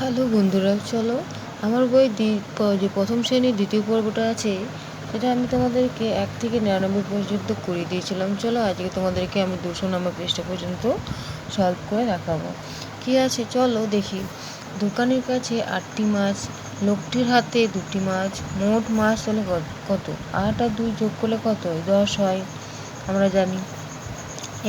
Hello বন্ধুরা, চলো আমার বই যে প্রথম শ্রেণীর দ্বিতীয় পর্বটা আছে সেটা আমি তোমাদেরকে 1 থেকে 99 পর্যন্ত করে দিয়েছিলাম। চলো আজকে তোমাদেরকে আমি 200 নম্বর পৃষ্ঠা পর্যন্ত সলভ করে দেখাবো। কী আছে চলো দেখি। দোকানের কাছে 8টি মাছ, লোকটির হাতে 2টি মাছ, মোট মাছ হলে কত? 8 আর 2 যোগ করলে কত হয়? 10 হয়, আমরা জানি।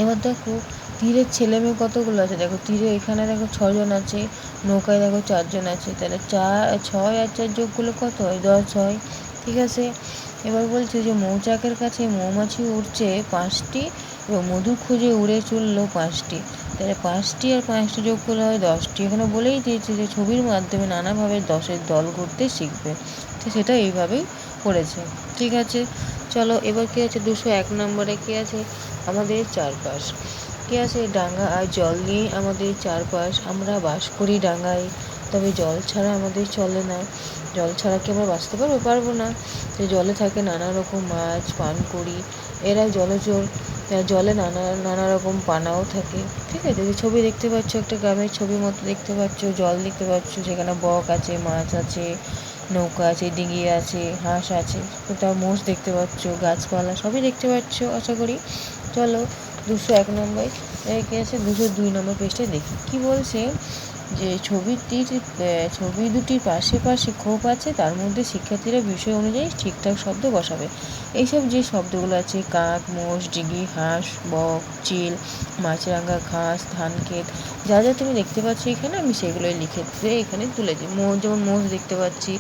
এবার দেখো তীরের ছেলে মেয়ে কতগুলো আছে। দেখো তীরে এখানে দেখো 6জন আছে, নৌকায় দেখো 4জন আছে, তাহলে 6 আর 4 যোগ করলে কত হয়? 10 হয়। ঠিক আছে, এবার বলছে যে মৌচাকের কাছে মৌমাছি উড়ছে 5টি এবং মধু খুঁজে উড়ে চললো 5টি, তাহলে 5টি আর 5টি যোগ করলে হয় 10টি। এখানে বলেই দিয়েছে যে ছবির মাধ্যমে নানাভাবে 10-এর দল করতে শিখবে, তো সেটা এইভাবেই করেছে। ঠিক আছে, চলো এবার কী আছে 201 নম্বরে কী আছে? আমাদের চারপাশ। কী আছে? ডাঙা আর জল নিয়ে আমাদের চারপাশ, আমরা বাস করি ডাঙায়, তবে জল ছাড়া আমাদের চলে না। জল ছাড়া কি আমরা বাঁচতে পারবো না। তো জলে থাকে নানা রকম মাছ, পান করি, এরা জলচর। জলে নানা রকম পানাও থাকে। ঠিক আছে, যে ছবি দেখতে পাচ্ছ একটা গ্রামের ছবির মতো দেখতে পাচ্ছ, জল দেখতে পাচ্ছ, সেখানে বক আছে, মাছ আছে, নৌকা আছে, ডিঙি আছে, হাঁস আছে, কোথাও মোষ দেখতে পাচ্ছ, গাছপালা সবই দেখতে পাচ্ছ আশা করি। চলো 201 নম্বর কী আছে 202 নম্বর পেজটা দেখি। কি বলছে যে ছবি দুটির পাশে পাশে খোপ আছে, তার মধ্যে শিক্ষার্থীরা বিষয় অনুযায়ী ঠিকঠাক শব্দ বসাবে। এইসব যে শব্দগুলো আছে কাক, মোষ, ডিঙি, হাঁস, বক, চিল, মাছরাঙা, ঘাস, ধান ক্ষেত, যা যা তুমি দেখতে পাচ্ছ এখানে আমি সেগুলোই লিখে এখানে তুলেছি। যেমন মোষ দেখতে পাচ্ছি,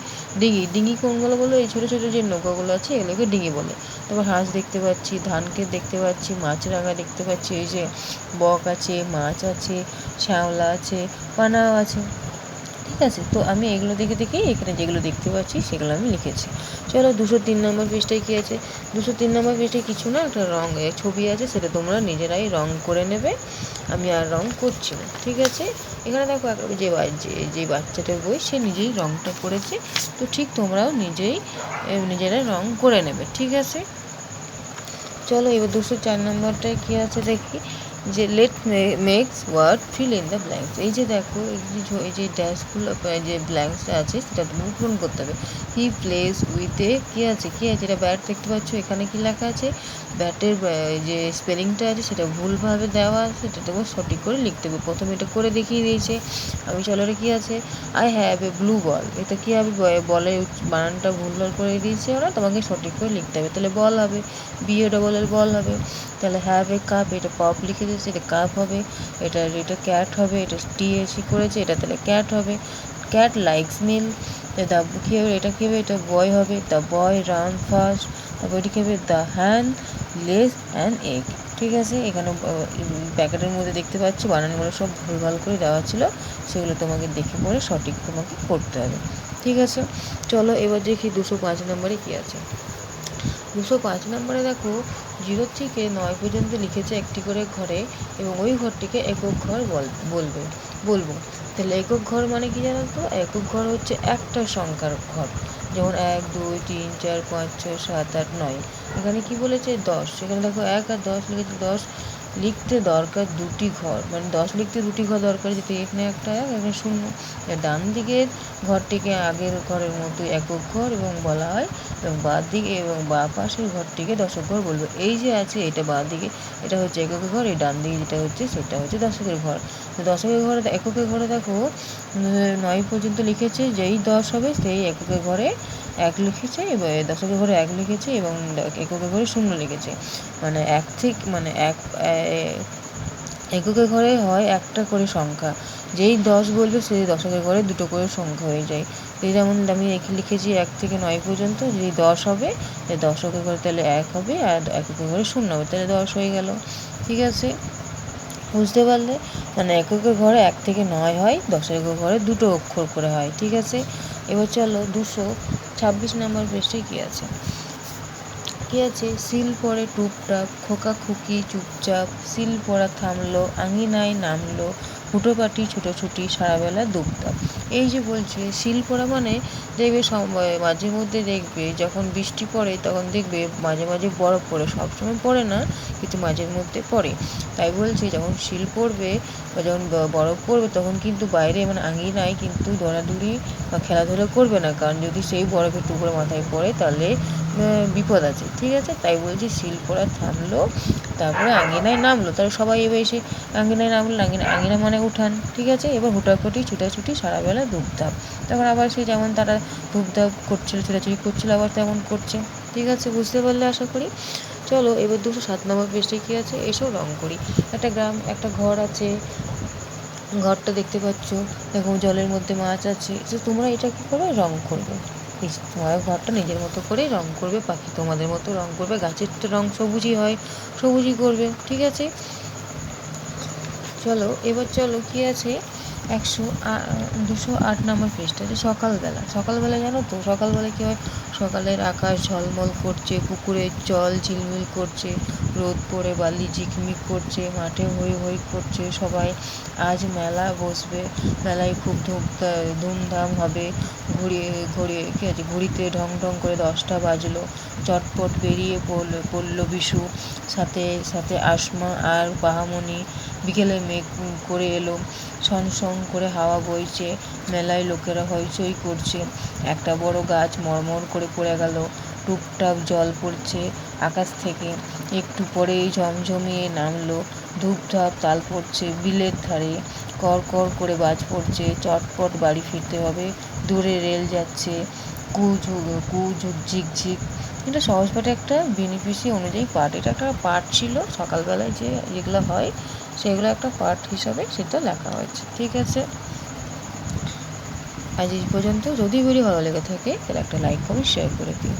ডিঙি কোনগুলো বলো? এই ছোটো ছোটো যে নৌকাগুলো আছে এগুলোকে ডিঙি বলে। তারপর হাঁস দেখতে পাচ্ছি, ধান ক্ষেত দেখতে পাচ্ছি, মাছরাঙা দেখতে পাচ্ছি, এই যে বক আছে, মাছ আছে, শ্যাওলা আছে, পানাও আছে। ঠিক আছে, তো আমি এগুলো দেখেই এখানে যেগুলো দেখতে পাচ্ছি সেগুলো আমি লিখেছি। চলো 203 নম্বর পৃষ্ঠায় কী আছে? 203 নম্বর পৃষ্ঠায় কিছু না, একটা ছবি আছে, সেটা তোমরা নিজেরাই রং করে নেবে, আমি আর রং করছি না। ঠিক আছে, এখানে দেখো যে বাচ্চাটার বই সে নিজেই রংটা করেছে, তো ঠিক তোমরাও নিজেরাই রং করে নেবে। ঠিক আছে, চলো এবার 204 নম্বরটায় কী আছে দেখি। যে let makes word fill in the blanks. এই যে দেখো এই যে ড্যাশগুলো, যে ব্ল্যাঙ্কসটা আছে সেটা তুমি পূরণ করতে হবে। হি প্লেস উইথ কী আছে এটা ব্যাট দেখতে পাচ্ছ, এখানে কি লেখা আছে? ব্যাটের যে স্পেলিংটা আছে সেটা ভুলভাবে দেওয়া আছে, সেটা তোমার সঠিক করে লিখতে হবে। প্রথমে এটা করে দেখিয়ে দিয়েছে আমি। চলো এটা কী আছে? আই হ্যাভ এ ব্লু বল। এটা কী হবে? বলের বানানটা ভুলভাল করে দিয়েছে ওরা, তোমাকে সঠিক করে লিখতে হবে, তাহলে বল হবে, BA বল হবে। তাহলে হ্যাভ এ কাপ, এটা পপ লিখে দিয়েছে, এটা কাপ হবে। এটা ক্যাট হবে, এটা TH করেছে, এটা তাহলে ক্যাট হবে। ক্যাট লাইকস মিল। কী হবে? এটা কী হবে? এটা বয় হবে, দ্য বয় রান ফাস্ট। তারপর এটি কী হবে? দ্য হ্যান লেস অ্যান এগ। ঠিক আছে, এখানে প্যাকেটের মধ্যে দেখতে পাচ্ছি বানানগুলো সব ভুলভাল করে দেওয়া ছিল, সেগুলো তোমাকে দেখে পড়ে সঠিক তোমাকে করতে হবে। ঠিক আছে, চলো এবার দেখি 205 নম্বরে কী আছে। 205 নম্বরে দেখো 0 থেকে 9 পর্যন্ত লিখেছে একটি করে ঘরে, এবং ওই ঘরটিকে একক ঘর বলবো। তাহলে একক ঘর মানে কি জানো তো? একক ঘর হচ্ছে একটা সংখ্যার ঘর, যেমন 1 2 3 4 5 6 7 8 9। এখানে কি বলেছে? 10। সেখানে দেখো 1 আর 10 লিখেছে। 10 লিখতে দরকার 2টি ঘর, মানে 10 লিখতে 2টি ঘর দরকার, যেহেতু এখানে একটা 1 এখানে 0। ডান দিকের ঘরটিকে আগের ঘরের মতো একক ঘর এবং বলা হয়, এবং বাঁ পাশের ঘরটিকে দশক ঘর বলবো। এই যে আছে এটা বাঁ দিকে, এটা হচ্ছে একক ঘর, এই ডান দিকে যেটা হচ্ছে সেটা হচ্ছে দশকের ঘর। তো দশকের ঘরে, এককের ঘরে দেখো 9 পর্যন্ত লিখেছে, যেই 10 হবে সেই এককের ঘরে 1 লিখেছে, এবং দশকের ঘরে 1 লিখেছে, এবং এককের ঘরে 0 লিখেছে। মানে এককের ঘরে হয় একটা করে সংখ্যা, যেই 10 বলবে সেই দশকের ঘরে 2টো করে সংখ্যা হয়ে যায়। এই যেমন আমি লিখেছি 1 থেকে 9 পর্যন্ত, যেই 10 হবে সেই দশকের ঘরে তাহলে 1 হবে, আর এককের ঘরে 0 হবে, তাহলে 10 হয়ে গেল। ঠিক আছে, বুঝতে পারলে? মানে এককের ঘরে 1 থেকে 9 হয়, দশকের ঘরে 2টো অক্ষর করে হয়। ঠিক আছে, এবার চলো 226 নম্বর পৃষ্ঠায় কী আছে। কী আছে? সিল পড়ে টুপটাপ, খোকা খুকি চুপচাপ, সিল পড়া থামলো, আঙিনায় নামলো, হুটোপাটি ছুটোছুটি সারাবেলা দুপদাপ। এই যে বলছে শিল পড়া মানে দেখবে মাঝে মধ্যে দেখবে যখন বৃষ্টি পড়ে তখন দেখবে মাঝে মাঝে বরফ পড়ে, সবসময় পড়ে না কিন্তু মাঝের মধ্যে পড়ে। তাই বলছি যখন শিল পড়বে বা যখন বরফ পড়বে তখন কিন্তু বাইরে মানে আঙিনায় কিন্তু দৌড়াদৌড়ি বা খেলাধুলা করবে না, কারণ যদি সেই বরফের টুকরো মাথায় পড়ে তাহলে বিপদ আছে, ঠিক আছে? তাই বলছি শিল পড়া থামলো, তারপরে আঙিনায় নামলো, তারপরে সবাই এবার এসে আঙিনায় নামলো, আঙিনা মানে উঠান, ঠিক আছে? এবার হুটাহুটি ছুটাছুটি সারাবেলা ধূপধাপ। তখন আবার সেই যেমন তারা ধূপধাপ করছিল ছোটাছুটি করছিল আবার তেমন করছে, ঠিক আছে? বুঝতে পারলে আশা করি। চলো এবার 207 নম্বর পেজে কী আছে, এসো রং করি। একটা গ্রাম, একটা ঘর আছে, ঘরটা দেখতে পাচ্ছ, দেখো জলের মধ্যে মাছ আছে। তো তোমরা এটা কী করবে, রং করবে। তোমার ঘরটা নিজের মতো করেই রং করবে, পাখি তোমাদের মতো রং করবে, গাছের তো রং সবুজই হয়, সবুজই করবে, ঠিক আছে? চলো এবার চলো কী আছে 208 নম্বর পেজটা আছে সকালবেলা। সকালবেলা জানো তো সকালবেলা কী হয়, সকালের আকাশ ঝলমল করছে, পুকুরের জল ঝিলমিল করছে, রোদ পড়ে বালি ঝিকমিক করছে, মাঠে হই হই করছে সবাই। আজ মেলা বসবে, মেলায় খুব ধুমধাম হবে। ঘুরিয়ে কী আছে, ঘুড়িতে ঢং ঢং করে 10টা বাজলো, চটপট বেরিয়ে পড়লো বিশু, সাথে সাথে আসমা আর বাহামণি। বিকেলে মেঘ করে এলো, সন সন করে হাওয়া বইছে, মেলায় লোকেরা হইচই করছে। একটা বড় গাছ মরমর করে পড়ে গেল, টুপটাপ জল পড়ছে আকাশ থেকে। একটু পরেই ঝমঝমিয়ে নামলো, ধূপধাপ তাল পড়ছে বিলের ধারে, কর কর করে বাজ পড়ছে। চটপট বাড়ি ফিরতে হবে, দূরে রেল যাচ্ছে, কুঝুক ঝিকঝিক। এটা সহজ পাঠে একটা বেনিফিসি অনুযায়ী পাঠ, এটা একটা পাঠ ছিল সকালবেলায় যে যেগুলো হয় সেগুলো একটা পাঠ হিসাবে সেটা লেখা হয়েছে, ঠিক আছে? আজ এই পর্যন্ত। যদি ভিডিও ভালো লেগে থাকে তাহলে একটা লাইক কমেন্ট শেয়ার করে দিও।